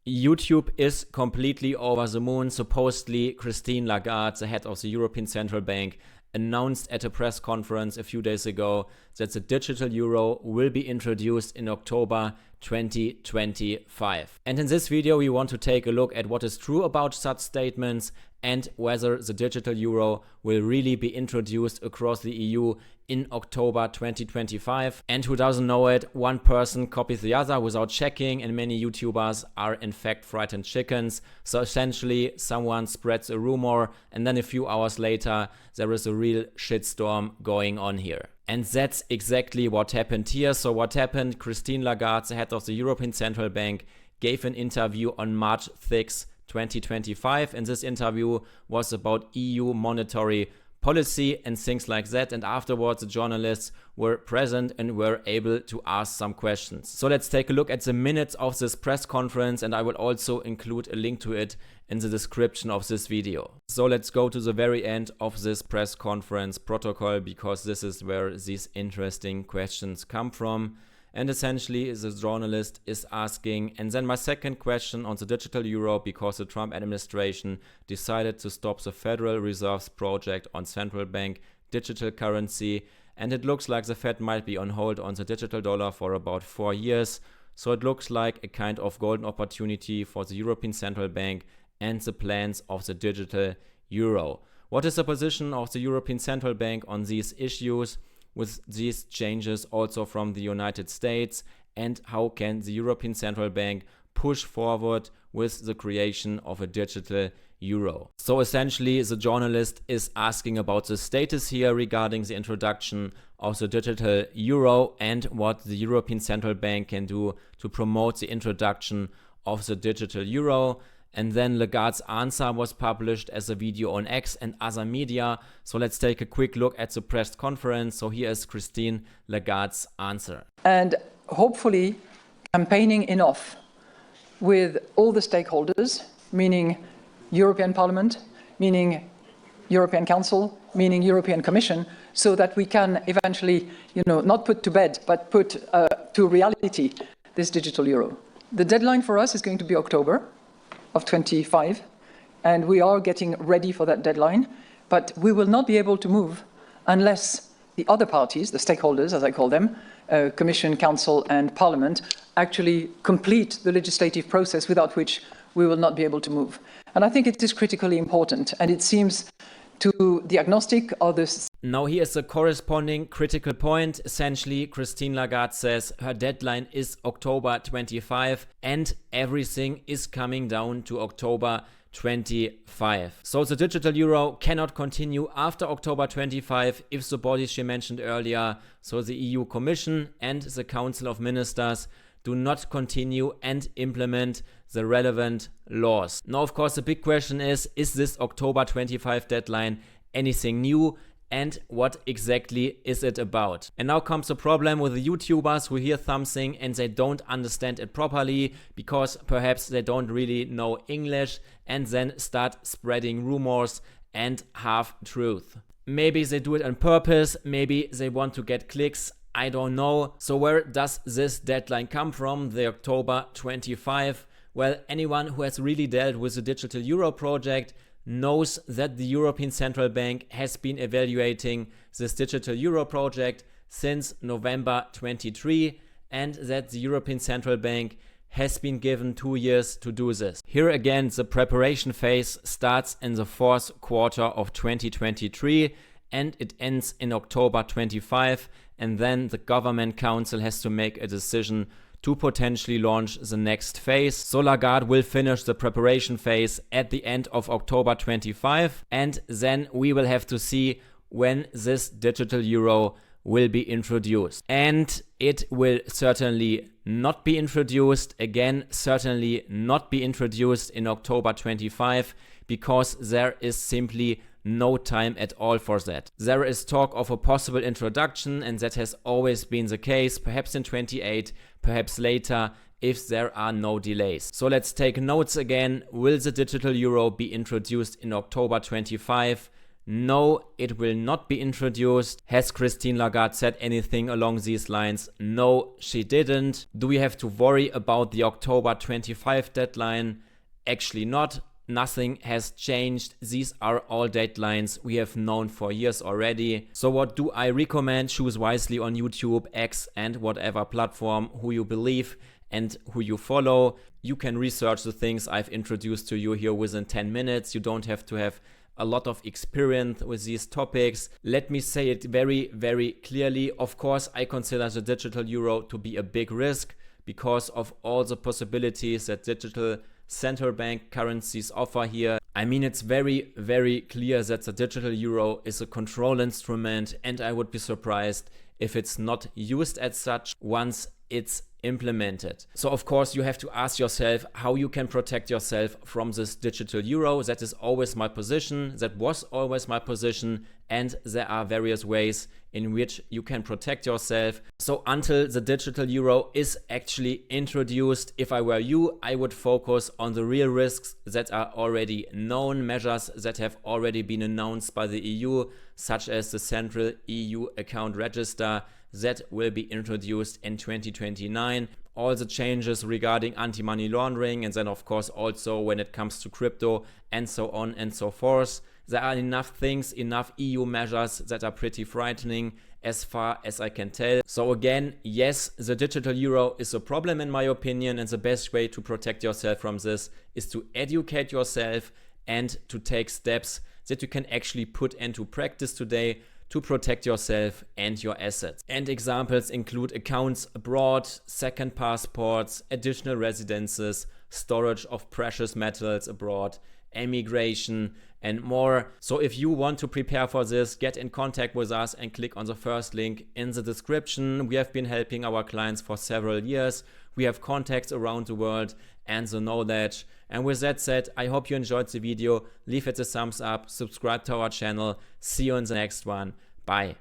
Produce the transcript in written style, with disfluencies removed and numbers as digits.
YouTube is completely over the moon. Supposedly, Christine Lagarde, the head of the European Central Bank, announced at a press conference a few days ago that the digital euro will be introduced in October 2025. And in this video, we want to take a look at what is true about such statements and whether the digital euro will really be introduced across the EU in October 2025. And who doesn't know it, one person copies the other without checking, and many YouTubers are in fact frightened chickens. So essentially, someone spreads a rumor, and then a few hours later, there is a real shitstorm going on here. And that's exactly what happened here. So what happened, Christine Lagarde, the head of the European Central Bank, gave an interview on March 6, 2025. And this interview was about EU monetary policy and things like that. And afterwards, the journalists were present and were able to ask some questions. So let's take a look at the minutes of this press conference, and I will also include a link to it in the description of this video. So let's go to the very end of this press conference protocol, because this is where these interesting questions come from. And essentially, the journalist is asking, and then my second question on the digital euro, because the Trump administration decided to stop the Federal Reserve's project on central bank digital currency, and it looks like the Fed might be on hold on the digital dollar for about 4 years. So it looks like a kind of golden opportunity for the European Central Bank and the plans of the digital euro. What is the position of the European Central Bank on these issues, with these changes also from the United States, and how can the European Central Bank push forward with the creation of a digital euro? So essentially, the journalist is asking about the status here regarding the introduction of the digital euro and what the European Central Bank can do to promote the introduction of the digital euro. And then Lagarde's answer was published as a video on X and other media. So let's take a quick look at the press conference. So here is Christine Lagarde's answer. And hopefully campaigning enough with all the stakeholders, meaning European Parliament, meaning European Council, meaning European Commission, so that we can eventually, not put to bed, but put to reality this digital euro. The deadline for us is going to be October of 25, and we are getting ready for that deadline, but we will not be able to move unless the other parties, the stakeholders, as I call them, Commission, Council, and Parliament, actually complete the legislative process, without which we will not be able to move. And I think it is critically important, and it seems to the agnostic or the... Now here is the corresponding critical point. Essentially, Christine Lagarde says her deadline is October 25 and everything is coming down to October 25. So the digital euro cannot continue after October 25 if the bodies she mentioned earlier, so the EU Commission and the Council of Ministers, do not continue and implement the relevant laws. Now, of course, the big question is this October 25 deadline anything new? And what exactly is it about? And now comes the problem with the YouTubers who hear something and they don't understand it properly, because perhaps they don't really know English, and then start spreading rumors and half-truth. Maybe they do it on purpose, maybe they want to get clicks, I don't know. So where does this deadline come from, the October 25? Well, anyone who has really dealt with the digital euro project knows that the European Central Bank has been evaluating this digital euro project since November 23, and that the European Central Bank has been given 2 years to do this. Here again, the preparation phase starts in the fourth quarter of 2023 and it ends in October 25, and then the Government Council has to make a decision to potentially launch the next phase. So Lagarde will finish the preparation phase at the end of October 25, and then we will have to see when this digital euro will be introduced. And it will certainly not be introduced, again, certainly not be introduced in October 25, because there is simply no time at all for that. There is talk of a possible introduction, and that has always been the case, perhaps in 28, perhaps later, if there are no delays. So let's take notes again. Will the digital euro be introduced in October 25? No, it will not be introduced. Has Christine Lagarde said anything along these lines? No, she didn't. Do we have to worry about the October 25 deadline? Actually not. Nothing has changed. These are all deadlines we have known for years already. So what do I recommend? Choose wisely on YouTube, X, and whatever platform who you believe and who you follow. You can research the things I've introduced to you here within 10 minutes. You don't have to have a lot of experience with these topics. Let me say it very, very clearly. Of course, I consider the digital euro to be a big risk because of all the possibilities that digital central bank currencies offer here. I mean, it's very, very clear that the digital euro is a control instrument, and I would be surprised if it's not used as such once it's implemented. So of course you have to ask yourself how you can protect yourself from this digital euro. That is always my position. That was always my position. And there are various ways in which you can protect yourself. So until the digital euro is actually introduced, if I were you, I would focus on the real risks that are already known, measures that have already been announced by the EU, such as the Central EU Account Register that will be introduced in 2029. All the changes regarding anti-money laundering, and then of course also when it comes to crypto and so on and so forth. There are enough things, enough EU measures that are pretty frightening as far as I can tell. So again, yes, the digital euro is a problem in my opinion, and the best way to protect yourself from this is to educate yourself and to take steps that you can actually put into practice today to protect yourself and your assets. And examples include accounts abroad, second passports, additional residences, storage of precious metals abroad, immigration, and more. So if you want to prepare for this, get in contact with us and click on the first link in the description. We have been helping our clients for several years. We have contacts around the world and the knowledge. And with that said, I hope you enjoyed the video. Leave it a thumbs up, subscribe to our channel. See you in the next one. Bye.